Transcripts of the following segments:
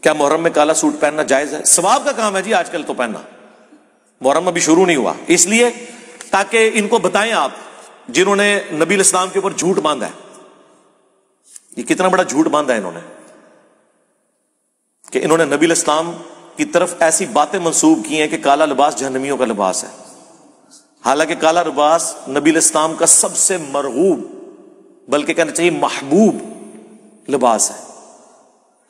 کیا محرم میں کالا سوٹ پہننا جائز ہے؟ ثواب کا کام ہے جی آج کل تو پہننا، محرم ابھی شروع نہیں ہوا، اس لیے تاکہ ان کو بتائیں آپ جنہوں نے نبی الاسلام کے اوپر جھوٹ باندھا ہے، یہ کتنا بڑا جھوٹ باندھا ہے انہوں نے، کہ انہوں نے نبی الاسلام کی طرف ایسی باتیں منسوب کی ہیں کہ کالا لباس جہنمیوں کا لباس ہے، حالانکہ کالا لباس نبی الاسلام کا سب سے مرغوب بلکہ کہنا چاہیے محبوب لباس ہے۔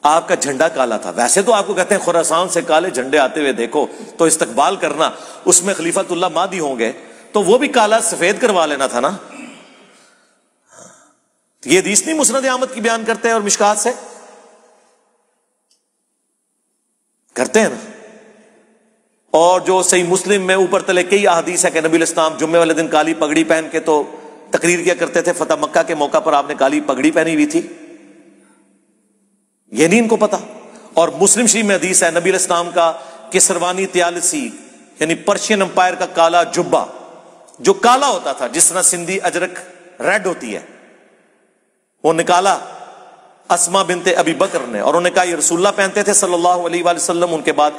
آپ کا جھنڈا کالا تھا، ویسے تو آپ کو کہتے ہیں خراسان سے کالے جھنڈے آتے ہوئے دیکھو تو استقبال کرنا، اس میں خلیفۃ اللہ مہدی ہوں گے تو وہ بھی کالا سفید کروا لینا تھا نا۔ یہ حدیث نہیں مسند احمد کی بیان کرتے ہیں اور مشکات سے کرتے ہیں نا، اور جو صحیح مسلم میں اوپر تلے کئی احادیث ہے کہ نبی الاسلام جمعے والے دن کالی پگڑی پہن کے تو تقریر کیا کرتے تھے، فتح مکہ کے موقع پر آپ نے کالی پگڑی پہنی ہوئی تھی، یہ نہیں ان کو پتا۔ اور مسلم شریف میں حدیث ہے نبی علیہ السلام کا کسروانی تیالسی یعنی پرشین امپائر کا کالا جبہ جو کالا ہوتا تھا جس طرح سندھی اجرک ریڈ ہوتی ہے، وہ نکالا اسما بنت ابی بکر نے، اور انہوں نے کہا یہ رسول اللہ پہنتے تھے صلی اللہ علیہ وآلہ وسلم، ان کے بعد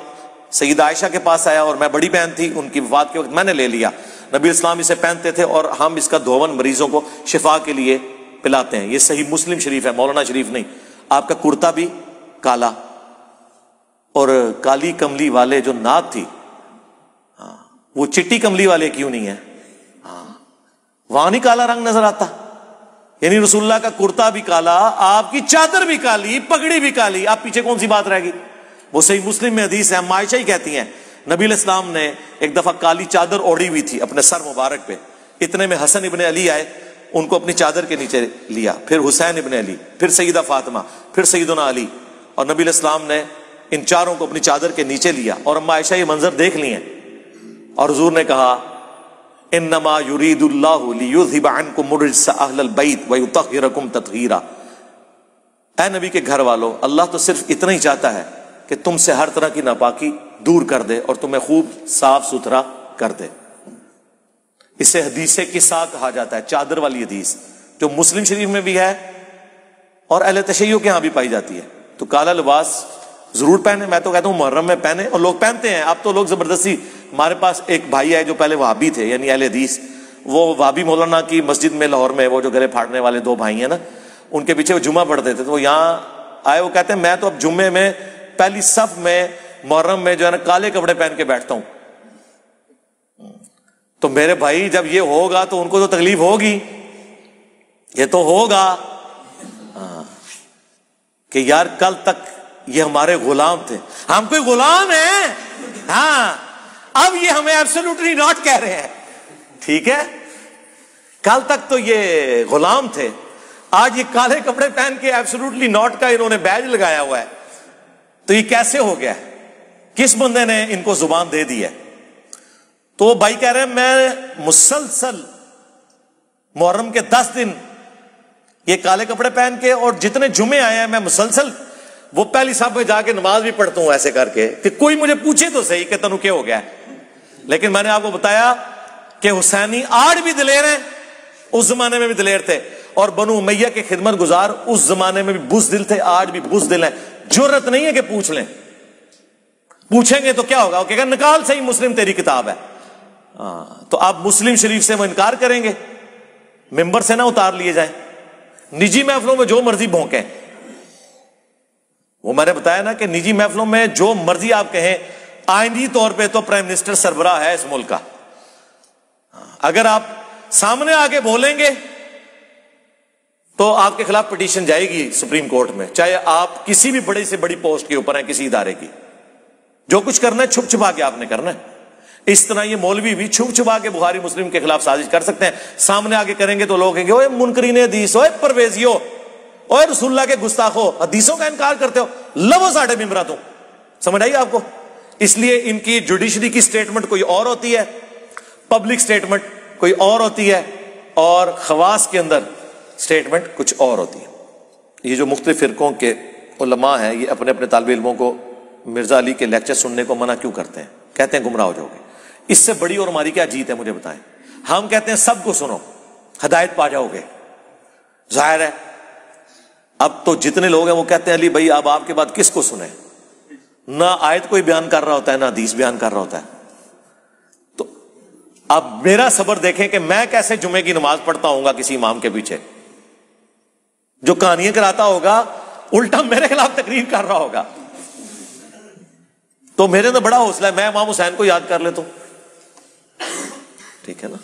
سیدہ عائشہ کے پاس آیا اور میں بڑی بہن تھی، ان کی وفات کے وقت میں نے لے لیا، نبی اسلام اسے پہنتے تھے اور ہم اس کا دھون مریضوں کو شفا کے لیے پلاتے ہیں۔ یہ صحیح مسلم شریف ہے، مولانا شریف نہیں۔ آپ کا کرتا بھی کالا، اور کالی کملی والے جو نعت تھی وہ چٹی کملی والے کیوں نہیں ہے؟ وہاں نہیں کالا رنگ نظر آتا؟ یعنی رسول اللہ کا کرتا بھی کالا، آپ کی چادر بھی کالی، پگڑی بھی کالی، آپ پیچھے کون سی بات رہ گئی؟ وہ صحیح مسلم میں حدیث ہے، عائشہ ہی کہتی ہیں نبی علیہ السلام نے ایک دفعہ کالی چادر اوڑھی ہوئی تھی اپنے سر مبارک پہ، اتنے میں حسن ابن علی آئے، ان کو اپنی چادر کے نیچے لیا، پھر حسین ابن علی، پھر سیدہ فاطمہ، پھر سیدنا علی، اور نبی علیہ السلام نے ان چاروں کو اپنی چادر کے نیچے لیا، اور اما عائشہ یہ منظر دیکھ لیے اور حضور نے کہا انما یرید اللہ لیذھب عنکم الرجس اہل البیت ویطہرکم تطہیرا، اے نبی کے گھر والو، اللہ تو صرف اتنا ہی چاہتا ہے کہ تم سے ہر طرح کی ناپاکی دور کر دے اور تمہیں خوب صاف ستھرا کر دے۔ اسے حدیث قصہ کہا جاتا ہے، چادر والی حدیث جو مسلم شریف میں بھی ہے اور اہل تشیع کے ہاں بھی پائی جاتی ہے۔ تو کالا لباس ضرور پہنے، میں تو کہتا ہوں محرم میں پہنے، اور لوگ پہنتے ہیں، اب تو لوگ زبردستی، ہمارے پاس ایک بھائی ہے جو پہلے وہابی تھے یعنی اہل حدیث، وہ وہابی مولانا کی مسجد میں لاہور میں وہ جو گلے پھاڑنے والے دو بھائی ہیں نا، ان کے پیچھے وہ جمعہ پڑھتے تھے، تو وہ یہاں آئے، وہ کہتے ہیں میں تو اب جمعے میں پہلی صف میں محرم میں جو ہے نا کالے کپڑے پہن کے بیٹھتا ہوں۔ تو میرے بھائی جب یہ ہوگا تو ان کو تو تکلیف ہوگی، یہ تو ہوگا کہ یار کل تک یہ ہمارے غلام تھے، ہم کوئی غلام ہیں، ہاں اب یہ ہمیں ایبسولوٹلی ناٹ کہہ رہے ہیں، ٹھیک ہے، کل تک تو یہ غلام تھے، آج یہ کالے کپڑے پہن کے ایبسولوٹلی ناٹ کا انہوں نے بیج لگایا ہوا ہے، تو یہ کیسے ہو گیا؟ کس بندے نے ان کو زبان دے دی ہے؟ تو وہ بھائی کہہ رہے ہیں میں مسلسل محرم کے 10 دن یہ کالے کپڑے پہن کے، اور جتنے جمعے آئے ہیں میں مسلسل وہ پہلی صف میں جا کے نماز بھی پڑھتا ہوں ایسے کر کے کہ کوئی مجھے پوچھے تو صحیح کہ تنو کیا ہو گیا ہے۔ لیکن میں نے آپ کو بتایا کہ حسینی آج بھی دلیر ہیں، اس زمانے میں بھی دلیر تھے، اور بنو امیہ کے خدمت گزار اس زمانے میں بھی بزدل تھے، آج بھی بزدل ہیں، جرت نہیں ہے کہ پوچھ لیں، پوچھیں گے تو کیا ہوگا؟ وہ کہے گا نکال صحیح مسلم تیری کتاب ہے، تو آپ مسلم شریف سے وہ انکار کریں گے؟ ممبر سے نہ اتار لیے جائیں، نجی محفلوں میں جو مرضی بھونکیں، وہ میں نے بتایا نا کہ نجی محفلوں میں جو مرضی آپ کہیں، آئینی طور پہ تو پرائم منسٹر سربراہ ہے اس ملک کا، اگر آپ سامنے آگے بولیں گے تو آپ کے خلاف پٹیشن جائے گی سپریم کورٹ میں، چاہے آپ کسی بھی بڑی سے بڑی پوسٹ کے اوپر ہیں کسی ادارے کی، جو کچھ کرنا ہے چھپ چھپا کے آپ نے کرنا ہے۔ اس طرح یہ مولوی بھی چھپ چھپا کے بخاری مسلم کے خلاف سازش کر سکتے ہیں، سامنے آگے کریں گے تو لوگ کہیں گے اوے منکرین حدیث، اوے پرویزیو، اوے رسول اللہ کے گستاخو، حدیثوں کا انکار کرتے ہو، لو ساڑھے ممبرہ تم، سمجھ آئی آپ کو؟ اس لیے ان کی جوڈیشری کی سٹیٹمنٹ کوئی اور ہوتی ہے، پبلک سٹیٹمنٹ کوئی اور ہوتی ہے، اور خواص کے اندر سٹیٹمنٹ کچھ اور ہوتی ہے۔ یہ جو مختلف فرقوں کے علماء ہیں یہ اپنے اپنے طالب علموں کو مرزا علی کے لیکچر سننے کو منع کیوں کرتے ہیں؟ کہتے ہیں گمراہ ہو جاؤ گے۔ اس سے بڑی اور ہماری کیا جیت ہے مجھے بتائیں؟ ہم کہتے ہیں سب کو سنو، ہدایت پا جاؤ گے۔ ظاہر ہے اب تو جتنے لوگ ہیں وہ کہتے ہیں علی بھائی اب آپ کے بعد کس کو سنیں؟ نہ آیت کوئی بیان کر رہا ہوتا ہے نہ حدیث بیان کر رہا ہوتا ہے. تو اب میرا صبر دیکھیں کہ میں کیسے جمعے کی نماز پڑھتا ہوں گا کسی امام کے پیچھے جو کہانیاں کراتا ہوگا, الٹا میرے خلاف تقریر کر رہا ہوگا. تو میرے تو بڑا حوصلہ ہے, میں امام حسین کو یاد کر لیتا ہوں. ٹھیک ہے نا,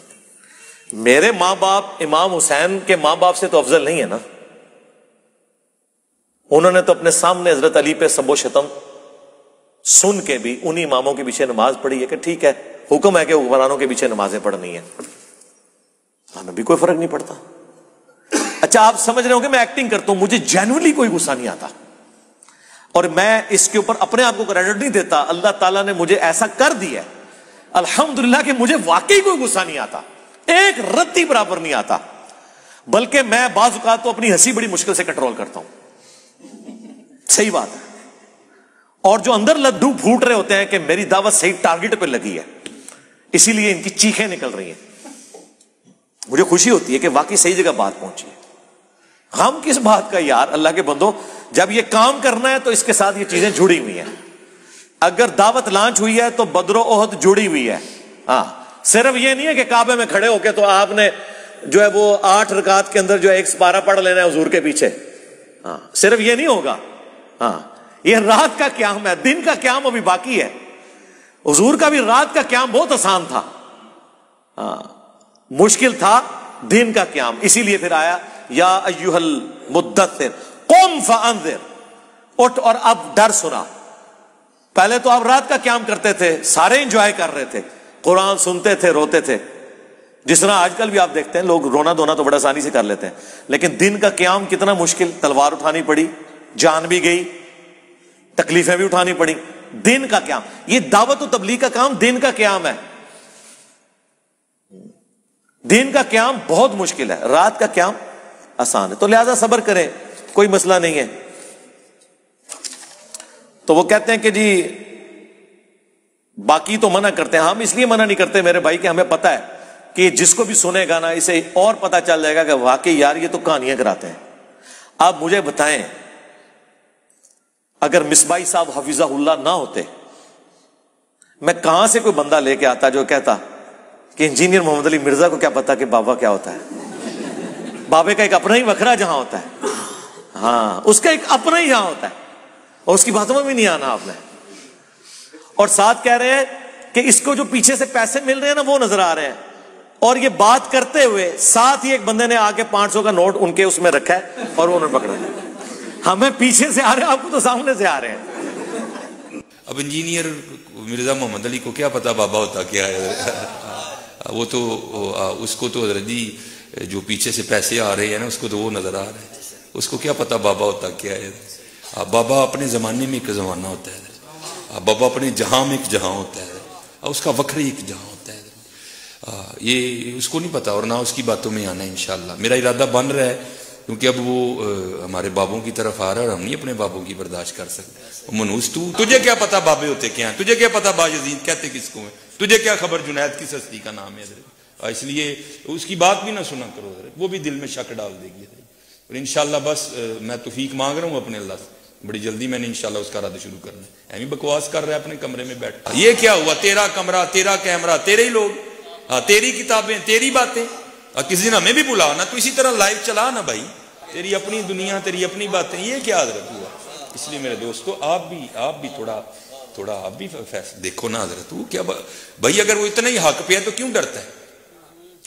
میرے ماں باپ امام حسین کے ماں باپ سے تو افضل نہیں ہے نا. انہوں نے تو اپنے سامنے حضرت علی پہ سب و شتم سن کے بھی انہی اماموں کے پیچھے نماز پڑھی ہے کہ ٹھیک ہے حکم ہے کہ حکمرانوں کے پیچھے نمازیں پڑھنی ہیں, ہمیں بھی کوئی فرق نہیں پڑتا. اچھا آپ سمجھ رہے ہو کہ میں ایکٹنگ کرتا ہوں, مجھے جینوئنلی کوئی غصہ نہیں آتا, اور میں اس کے اوپر اپنے آپ کو کریڈٹ نہیں دیتا. اللہ تعالیٰ نے مجھے ایسا کر دیا الحمدللہ کہ مجھے واقعی کوئی غصہ نہیں آتا, ایک رتی برابر نہیں آتا. بلکہ میں بعض اوقات تو اپنی ہنسی بڑی مشکل سے کنٹرول کرتا ہوں. صحیح بات ہے. اور جو اندر لڈو پھوٹ رہے ہوتے ہیں کہ میری دعوت صحیح ٹارگٹ پہ لگی ہے, اسی لیے ان کی چیخیں نکل رہی ہیں, مجھے خوشی ہوتی ہے کہ واقعی صحیح جگہ بات پہنچی ہے. ہم کس بات کا یار, اللہ کے بندو, جب یہ کام کرنا ہے تو اس کے ساتھ یہ چیزیں جڑی ہوئی ہیں. اگر دعوت لانچ ہوئی ہے تو بدر و احد جڑی ہوئی ہے. ہاں, صرف یہ نہیں ہے کہ کعبے میں کھڑے ہو کے تو آپ نے جو ہے وہ 8 رکعت کے اندر جو ہے ایک سپارہ پڑھ لینا ہے حضور کے پیچھے. ہاں, صرف یہ نہیں ہوگا. ہاں, یہ رات کا قیام ہے, دن کا قیام ابھی باقی ہے. حضور کا بھی رات کا قیام بہت آسان تھا, ہاں مشکل تھا دن کا قیام. اسی لیے پھر آیا یا ایھا المدثر قم فانذر, اٹھ اور اب ڈر سنا. پہلے تو آپ رات کا قیام کرتے تھے, سارے انجوائے کر رہے تھے, قرآن سنتے تھے, روتے تھے, جس طرح آج کل بھی آپ دیکھتے ہیں لوگ رونا دھونا تو بڑا آسانی سے کر لیتے ہیں, لیکن دن کا قیام کتنا مشکل, تلوار اٹھانی پڑی, جان بھی گئی, تکلیفیں بھی اٹھانی پڑی. دن کا قیام, یہ دعوت و تبلیغ کا کام دن کا قیام ہے. دن کا قیام بہت مشکل ہے, رات کا قیام آسان ہے. تو لہذا صبر کریں, کوئی مسئلہ نہیں ہے. تو وہ کہتے ہیں کہ جی باقی تو منع کرتے ہیں. ہم اس لیے منع نہیں کرتے میرے بھائی کہ ہمیں پتہ ہے کہ جس کو بھی سنے گا نا اسے اور پتہ چل جائے گا کہ واقعی یار یہ تو کہانیاں کراتے ہیں. آپ مجھے بتائیں, اگر مصباحی صاحب حفظہ اللہ نہ ہوتے, میں کہاں سے کوئی بندہ لے کے آتا جو کہتا کہ انجینئر محمد علی مرزا کو کیا پتا کہ بابا کیا ہوتا ہے. بابے کا ایک اپنا ہی وکھرا جہاں ہوتا ہے, ہاں اس کا ایک اپنا ہی جہاں ہوتا ہے, اور اس کی باتوں میں بھی نہیں آنا آپ نے. اور ساتھ کہہ رہے ہیں کہ اس کو جو پیچھے سے پیسے مل رہے ہیں نا وہ نظر آ رہے ہیں. اور یہ بات کرتے ہوئے ساتھ ہی ایک بندے نے آ کے 500 کا نوٹ ان کے اس میں رکھا ہے اور انہوں نے پکڑا. ہمیں پیچھے سے آ رہے ہیں, آپ کو تو سامنے سے آ رہے ہیں. اب انجینئر مرزا محمد علی کو کیا پتا بابا ہوتا کیا ہے, وہ تو اس کو تو حضرت جی جو پیچھے سے پیسے آ رہے ہیں نا اس کو تو وہ نظر آ رہے ہیں, اس کو کیا پتا بابا ہوتا کیا ہے. بابا اپنے زمانے میں ایک زمانہ ہوتا ہے, بابا اپنے جہاں میں ایک جہاں ہوتا ہے, اس کا وکھری ایک جہاں ہوتا ہے. یہ اس کو نہیں پتا اور نہ اس کی باتوں میں آنا ہے. انشاءاللہ میرا ارادہ بن رہا ہے, کیونکہ اب وہ ہمارے بابوں کی طرف آ رہا ہے اور ہم نہیں اپنے بابوں کی برداشت کر سکتے. منوس تجھے کیا پتا بابے ہوتے کیا ہیں, تجھے کیا پتا باجزید کہتے کس کو ہیں, تجھے کیا خبر جنید کس ہستی کا نام ہے حضرت. اس لیے اس کی بات بھی نہ سنا کرو حضرت, وہ بھی دل میں شک ڈال دے گی. اور انشاءاللہ بس میں توفیق مانگ رہا ہوں اپنے اللہ سے, بڑی جلدی میں نے انشاءاللہ اس کا رد شروع کرنا ہے. ایویں بکواس کر رہا ہے اپنے کمرے میں بیٹھ, یہ کیا ہوا, تیرا کمرہ, تیرا کیمرہ, تیرے ہی لوگ, تیری کتابیں, تیری باتیں. کسی دن ہمیں بھی بلا نا, تو اسی طرح لائیو چلا نا بھائی, تیری اپنی دنیا, تیری اپنی باتیں. یہ کیا حضرت ہوا. اس لیے میرے دوستو آپ بھی تھوڑا آپ بھی دیکھو نا حضرت, وہ کیا بھائی, اگر وہ اتنا ہی حق پہ ہے تو کیوں ڈرتا ہے.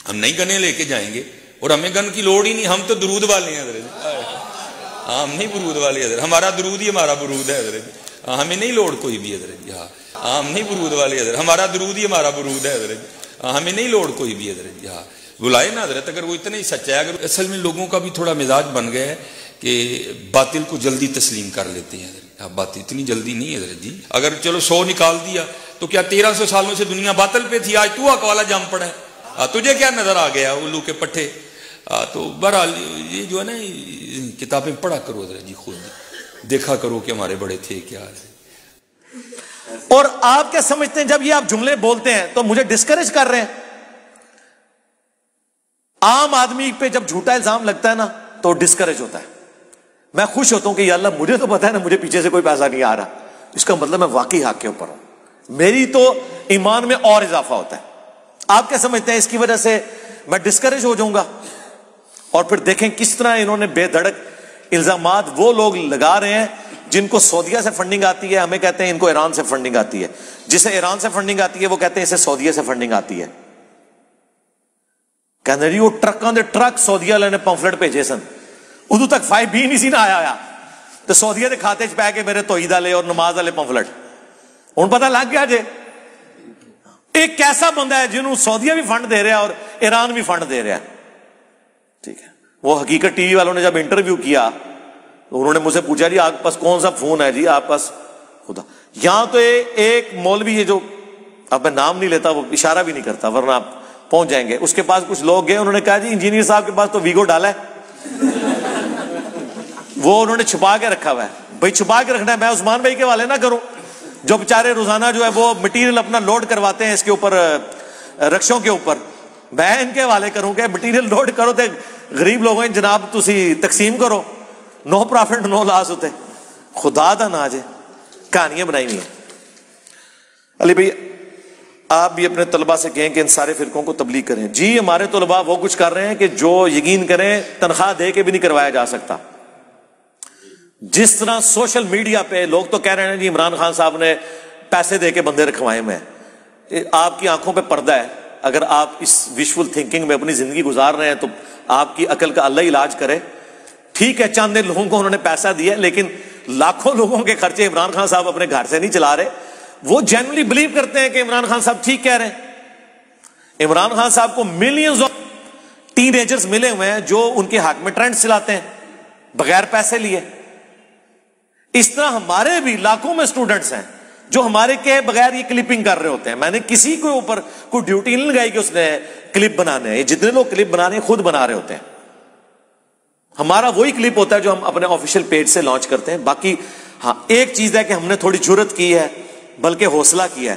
ہم نئی گنے لے کے جائیں گے اور ہمیں گن کی لوڑ ہی نہیں, ہم تو درود والے ہیں حضرت. ہم نہیں برود والے حضرت, ہمارا درود ہی ہمارا برود ہے حضرت, ہمیں نہیں لوڑ کوئی بھی حضرت. ہم نہیں برود والے حضرت, ہمارا درود ہی ہمارا برود ہے حضرت, ہمیں نہیں لوڑ کوئی بھی حضرت. بلائے نا حضرت, اگر وہ اتنا ہی سچا ہے. اگر اصل میں لوگوں کا بھی تھوڑا مزاج بن گیا ہے کہ باطل کو جلدی تسلیم کر لیتے ہیں حضرت. بات اتنی جلدی نہیں حضرت جی. اگر چلو 100 نکال دیا تو کیا 1300 سالوں سے دنیا باطل پہ تھی, آج تو حق والا جام پڑا ہے, تجھے کیا نظر آ گیا الو کے پٹھے. تو بہرحال یہ جو ہے نا کتابیں پڑھا کرو حضرت جی, خود دیکھا کرو کہ ہمارے بڑے تھے کیا ہے. اور آپ کیا سمجھتے ہیں جب یہ آپ جملے بولتے ہیں تو مجھے ڈسکریج کر رہے ہیں. عام آدمی پہ جب جھوٹا الزام لگتا ہے نا تو ڈسکریج ہوتا ہے. میں خوش ہوتا ہوں کہ یا اللہ مجھے تو پتا ہے نا مجھے پیچھے سے کوئی پیسہ نہیں آ رہا, اس کا مطلب میں واقعی حق کے اوپر ہوں, میری تو ایمان میں اور اضافہ ہوتا ہے. آپ کیا سمجھتے ہیں اس کی وجہ سے میں ڈسکریج ہو جاؤں گا؟ اور پھر دیکھیں کس طرح انہوں نے بے دھڑک الزامات وہ لوگ لگا رہے ہیں جن کو سعودیہ سے فنڈنگ آتی ہے, ہمیں کہتے ہیں ان کو ایران سے فنڈنگ آتی ہے. جسے ایران سے فنڈنگ آتی ہے وہ کہتے ہیں اسے سعودیہ سے فنڈنگ آتی ہے. کہنے جی وہ ٹرکاں دے ٹرک سعودیہ والے نے پمفلٹ بھیجے سن, ادو تک 5B نہیں سی نہ آیا تو سعودیہ دے کھاتے چ پہ کے میرے توحید والے اور نماز والے پمفلٹ ہوں پتہ لگ گیا جے. ایک کیسا بندہ ہے جنہوں سعودیہ بھی فنڈ دے رہا ہے اور ایران بھی فنڈ دے رہا ہے. ٹھیک ہے, وہ حقیقت ٹی وی والوں نے جب انٹرویو کیا انہوں نے مجھ سے پوچھا جی آپ کے پاس کون سا فون ہے جی آپ پاس, خدا یہاں تو ایک مولوی ہے جو اب میں نام نہیں لیتا, وہ اشارہ بھی نہیں کرتا ورنہ آپ پہنچ جائیں گے, اس کے پاس کچھ لوگ گئے, انہوں نے کہا جی انجینئر صاحب کے پاس تو ویگو ڈالا ہے وہ انہوں نے چھپا کے رکھا ہوا ہے. بھائی چھپا کے رکھنا ہے, میں عثمان بھائی کے والے نہ کروں جو بیچارے روزانہ جو ہے وہ مٹیریل اپنا لوڈ کرواتے ہیں اس کے اوپر رکشوں کے اوپر, میں ان کے حوالے کروں کہ مٹیریل لوڈ کرو تے غریب لوگوں جناب تسی تقسیم کرو, نو پروفٹ نو لاس ہوتے. خدا دا نا جے کہانیاں بنائی ہوئی ہیں. علی بھائی آپ بھی اپنے طلبہ سے کہیں کہ ان سارے فرقوں کو تبلیغ کریں. جی ہمارے طلبہ وہ کچھ کر رہے ہیں کہ جو یقین کریں تنخواہ دے کے بھی نہیں کروایا جا سکتا. جس طرح سوشل میڈیا پہ لوگ تو کہہ رہے ہیں جی عمران خان صاحب نے پیسے دے کے بندے رکھوائے میں, آپ کی آنکھوں پہ پردہ ہے. اگر آپ اس وشفل تھنکنگ میں اپنی زندگی گزار رہے ہیں تو آپ کی عقل کا اللہ علاج کرے. ٹھیک ہے چند لوگوں کو انہوں نے پیسہ دیا لیکن لاکھوں لوگوں کے خرچے عمران خان صاحب اپنے گھر سے نہیں چلا رہے. وہ جینولی بلیو کرتے ہیں کہ عمران خان صاحب ٹھیک کہہ رہے ہیں. عمران خان صاحب کو ملینز آف ٹین ایجرز ملے ہوئے ہیں جو ان کے حق میں ٹرینڈ چلاتے ہیں بغیر پیسے لیے. اس طرح ہمارے بھی لاکھوں میں اسٹوڈنٹس ہیں جو ہمارے کے بغیر یہ کلپنگ کر رہے ہوتے ہیں. میں نے کسی کے اوپر کوئی ڈیوٹی نہیں لگائی کہ اس نے کلپ بنانے ہیں. یہ جتنے لوگ کلپ بنانے خود بنا رہے ہوتے ہیں. ہمارا وہی کلپ ہوتا ہے جو ہم اپنے آفیشیل پیج سے لانچ کرتے ہیں. باقی ہاں ایک چیز ہے کہ ہم نے تھوڑی جرت کی ہے بلکہ حوصلہ کیا ہے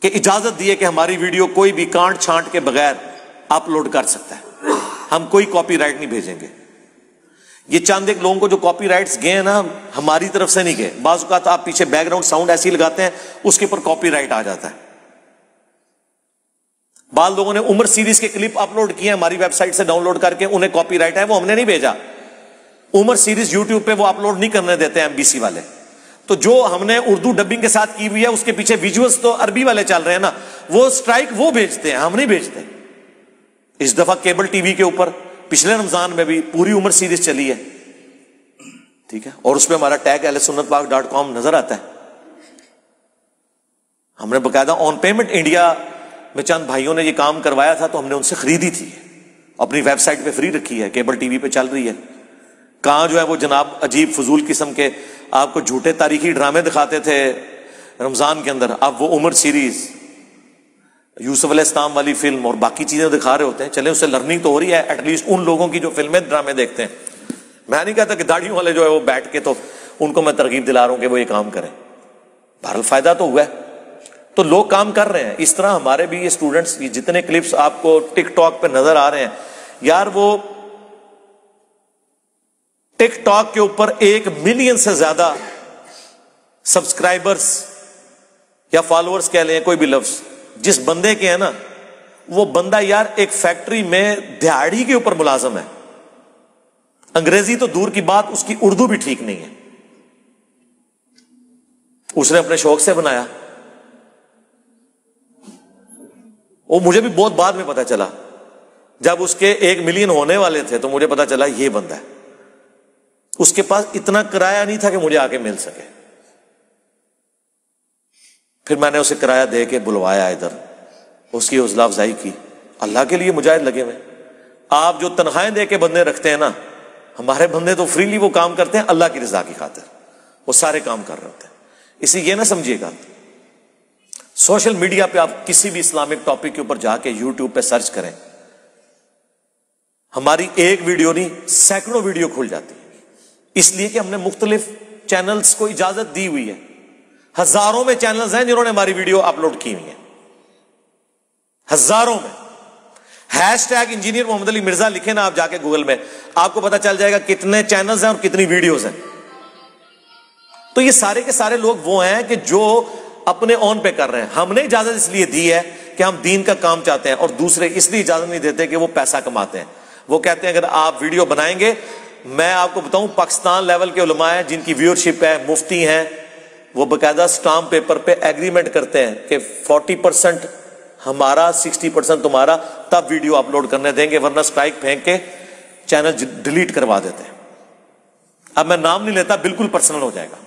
کہ اجازت دی ہے کہ ہماری ویڈیو کوئی بھی کانٹ چھانٹ کے بغیر اپلوڈ کر سکتا ہے. ہم کوئی کاپی رائٹ نہیں بھیجیں گے. یہ چند ایک لوگوں کو جو کاپی رائٹس گئے ہیں نا ہماری طرف سے نہیں گئے. بعض اوقات آپ پیچھے بیک گراؤنڈ ساؤنڈ ایسی لگاتے ہیں اس کے اوپر کاپی رائٹ آ جاتا ہے. بعض لوگوں نے عمر سیریز کے کلپ اپلوڈ کیے ہیں ہماری ویب سائٹ سے ڈاؤن لوڈ کر کے, انہیں کاپی رائٹ ہے, وہ ہم نے نہیں بھیجا. عمر سیریز یوٹیوب پہ وہ اپلوڈ نہیں کرنے دیتے ہیں MBC والے. تو جو ہم نے اردو ڈبنگ کے ساتھ کی ہوئی ہے اس کے پیچھے ویژولز تو عربی والے چل رہے ہیں نا, وہ اسٹرائک وہ بھیجتے ہیں, ہم نہیں بھیجتے. اس دفعہ کیبل ٹی وی کے اوپر پچھلے رمضان میں بھی پوری عمر سیریز چلی ہے. ٹھیک ہے, اور اس پہ ہمارا ٹیگ ahlsunnatpak.com نظر آتا ہے. ہم نے باقاعدہ آن پیمنٹ انڈیا میں چند بھائیوں نے یہ کام کروایا تھا تو ہم نے ان سے خریدی تھی, اپنی ویب سائٹ پہ فری رکھی ہے, کیبل ٹی وی پہ چل رہی ہے. کہاں جو ہے وہ جناب عجیب فضول قسم کے آپ کو جھوٹے تاریخی ڈرامے دکھاتے تھے رمضان کے اندر, اب وہ عمر سیریز یوسف علیہ السلام والی فلم اور باقی چیزیں دکھا رہے ہوتے ہیں. چلیں اس سے لرننگ تو ہو رہی ہے ایٹ لیسٹ ان لوگوں کی جو فلمیں ڈرامے دیکھتے ہیں. میں نہیں کہتا کہ داڑھیوں والے جو ہے وہ بیٹھ کے تو ان کو میں ترغیب دلا رہا ہوں کہ وہ یہ کام کریں. بہرحال فائدہ تو ہوا ہے, تو لوگ کام کر رہے ہیں. اس طرح ہمارے بھی یہ اسٹوڈنٹس جتنے کلپس آپ کو ٹک ٹاک پہ نظر آ رہے ہیں, یار وہ ٹک ٹاک کے اوپر 1 ملین سے زیادہ سبسکرائبرز یا فالوورز کہہ لیں, کوئی بھی لفظ جس بندے کے ہیں نا, وہ بندہ یار ایک فیکٹری میں دہاڑی کے اوپر ملازم ہے. انگریزی تو دور کی بات, اس کی اردو بھی ٹھیک نہیں ہے. اس نے اپنے شوق سے بنایا. وہ مجھے بھی بہت بعد میں پتا چلا, جب اس کے 1 ملین ہونے والے تھے تو مجھے پتا چلا یہ بندہ ہے. اس کے پاس اتنا کرایہ نہیں تھا کہ مجھے آ کے مل سکے. پھر میں نے اسے کرایہ دے کے بلوایا ادھر, اس کی حوصلہ افزائی کی. اللہ کے لیے مجاہد لگے ہوئے. آپ جو تنخواہیں دے کے بندے رکھتے ہیں نا, ہمارے بندے تو فریلی وہ کام کرتے ہیں اللہ کی رضا کی خاطر, وہ سارے کام کر رہے ہوتے ہیں. اسی یہ نہ سمجھیے گا, سوشل میڈیا پہ آپ کسی بھی اسلامک ٹاپک کے اوپر جا کے یوٹیوب پہ سرچ کریں, ہماری ایک ویڈیو نہیں سینکڑوں ویڈیو کھل جاتی ہے. اس لیے کہ ہم نے مختلف چینلز کو اجازت دی ہوئی ہے. ہزاروں میں چینلز ہیں جنہوں نے ہماری ویڈیو اپلوڈ کی ہوئی ہیں, ہزاروں میں. #, انجینئر محمد علی مرزا لکھیں نا آپ جا کے گوگل میں, آپ کو پتا چل جائے گا کتنے چینلز ہیں اور کتنی ویڈیوز ہیں. تو یہ سارے کے سارے لوگ وہ ہیں کہ جو اپنے اون پہ کر رہے ہیں. ہم نے اجازت اس لیے دی ہے کہ ہم دین کا کام چاہتے ہیں, اور دوسرے اس لیے اجازت نہیں دیتے کہ وہ پیسہ کماتے ہیں. وہ کہتے ہیں اگر آپ ویڈیو بنائیں گے, میں آپ کو بتاؤں پاکستان لیول کے علماء ہیں جن کی ویورشپ ہے, مفتی ہیں, وہ باقاعدہ سٹامپ پیپر پہ ایگریمنٹ کرتے ہیں کہ 40% ہمارا 60% تمہارا, تب ویڈیو اپلوڈ کرنے دیں گے, ورنہ سٹرائک پھینک کے چینل ڈیلیٹ کروا دیتے ہیں. اب میں نام نہیں لیتا, بالکل پرسنل ہو جائے گا.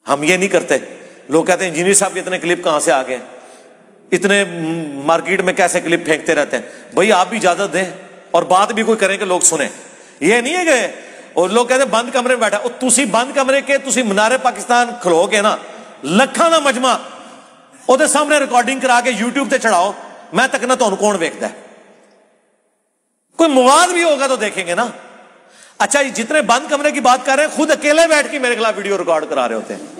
ہم یہ نہیں کرتے. لوگ کہتے ہیں انجینئر صاحب اتنے کلپ کہاں سے آ گئے, اتنے مارکیٹ میں کیسے کلپ پھینکتے رہتے ہیں. بھائی آپ بھی اجازت دیں اور بات بھی کوئی کریں کہ لوگ سنیں. یہ نہیں ہے کہ اور لوگ کہتے ہیں بند کمرے میں بیٹھا, تسی بند کمرے کے تسی منارے پاکستان کھلو گے نا, لکھاں دا مجمع وہ سامنے ریکارڈنگ کرا کے یوٹیوب تے چڑھاؤ, میں تک نہ تو کون ویکھدا ہے. کوئی مواد بھی ہوگا تو دیکھیں گے نا. اچھا یہ جتنے بند کمرے کی بات کر رہے ہیں خود اکیلے بیٹھ کے میرے خلاف ویڈیو ریکارڈ کرا رہے ہوتے ہیں.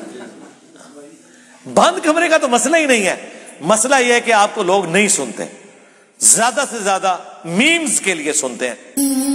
بند کمرے کا تو مسئلہ ہی نہیں ہے. مسئلہ یہ ہے کہ آپ کو لوگ نہیں سنتے, زیادہ سے زیادہ میمز کے لیے سنتے ہیں.